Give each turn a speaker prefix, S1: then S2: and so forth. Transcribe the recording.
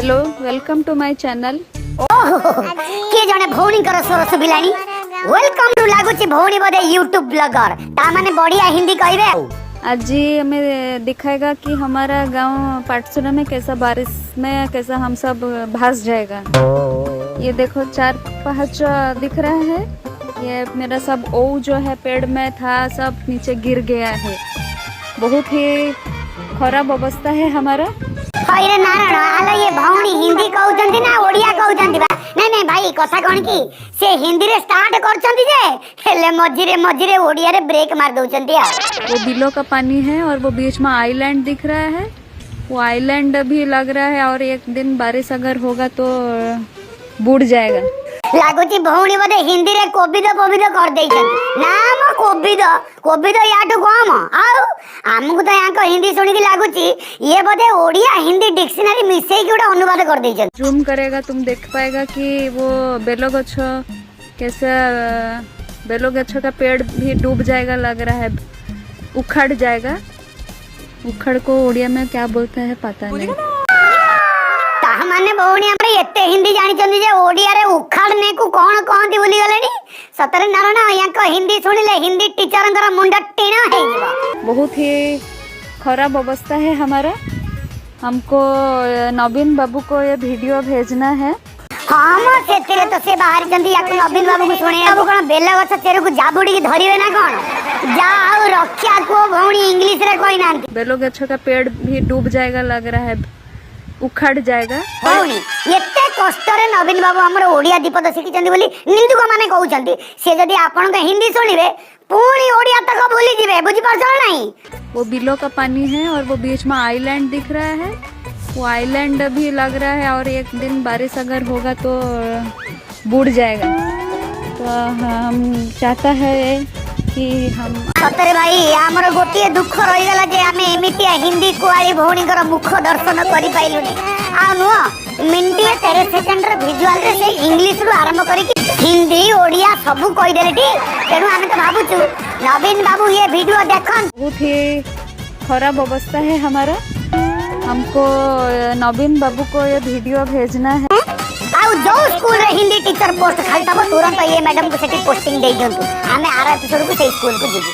S1: Hello welcome to my channel.
S2: ओहो के जने भौणी कर स्वर सुबिलानी। Welcome to लागुची भौणी Bodhe YouTube blogger ता माने बढ़िया हिंदी कहबे।
S1: आज जी हमें दिखाएगा कि हमारा गांव पाटसुरा में कैसा बारिश में कैसा हम सब भास जाएगा। ये देखो 4-5 दिख रहा है। ये मेरा सब ओ जो है पेड़ में था सब नीचे गिर गया है। बहुत ही खराब अवस्था है हमारा।
S2: हइरे नारायण आलो ये भौणी हिंदी कहउचंती ना ओडिया कहउचंती बा। नहीं भाई कथा कोन की से हिंदी रे स्टार्ट करचंती जे हेले मझिरे ओडिया रे ब्रेक मार दउचंती आ।
S1: वो बिलो का पानी है और वो बीच में आइलैंड दिख रहा है। वो आइलैंड भी लग रहा है और एक दिन बारिश अगर होगा तो बूढ़ जाएगा।
S2: लागुची भौणी बोधे हिंदी रे कोबिद कर देइछन नाम कोबिद याटू कम आउ हमकु तो यहाँ हिंदी सुनी की लागुची ये बोधे ओडिया हिंदी डिक्शनरी मिसई के अनुवाद कर देइछन।
S1: जूम करेगा तुम देख पाएगा कि वो बेलो गच्छ कैसा बेलो गच्छ का पेड़ भी डूब जाएगा लग रहा है, उखड़ जाएगा। उखड़ को ओडिया में क्या बोलते हैं पता नहीं।
S2: ताहा माने भौणी हमरे एते हिंदी जानि चंदी जे ओडिया रे उखाड़ने को कोन कहंती भूली गलेनी। सतरे नारायण यहाँ हिंदी सुनिले हिंदी टीचरंकर मुंड टीण हे जिवो।
S1: बहुत ही खराब अवस्था है हमारा। हमको नवीन बाबू को ये वीडियो भेजना है।
S2: हां म सेतिरे तो से बाहर चंदी या नवीन बाबू को सुने बाबू कोन बेला गछ चेरे को जाबुडी की धरिवे ना कोन जा आउ रक्षा को भौणी इंग्लिश रे कोइ नांती।
S1: बेलो गच्छ का पेड़ भी डूब जाएगा लग रहा है, उखड़ जाएगा।
S2: भौणी एते कष्ट रे नवीन बाबू हमर ओडिया दीपद शिखि चंदी बोली निंदुक माने कहउचंती। से जदी आपन के हिंदी सुनिबे पूरी ओडिया तक भूली जिवे बुझी परछन नहीं।
S1: वो बिलो का पानी है और वो बीच में आइलैंड दिख रहा है। वो आइलैंड भी लग रहा है और एक दिन बारिश अगर होगा तो बूढ़ जाएगा। तो हम चाहता है कि हम
S2: सतरे भाई हमर गोटिए दुख रही गला जे हमें एमितिया हिंदी कुआली भौणीकर मुख दर्शन करि पाइलुनी। आ नो मिनिटे 13 सेकंड रे विजुअल रे से इंग्लिश रु आरंभ करी कि हिंदी ओडिया सब कहि देले टी। तेनु हम तो भाबुचु नवीन बाबू ये वीडियो देखन।
S1: बहुत ही खराब अवस्था है हमारा। हमको नवीन बाबू को ये वीडियो भेजना है।
S2: आउ जो स्कूल रे हिंदी टीचर पोस्ट खाली तब तुरंत ये मैडम को सेठी पोस्टिंग दे दियंतु। हमें आर एपिसोड को से स्कूल को जीवु।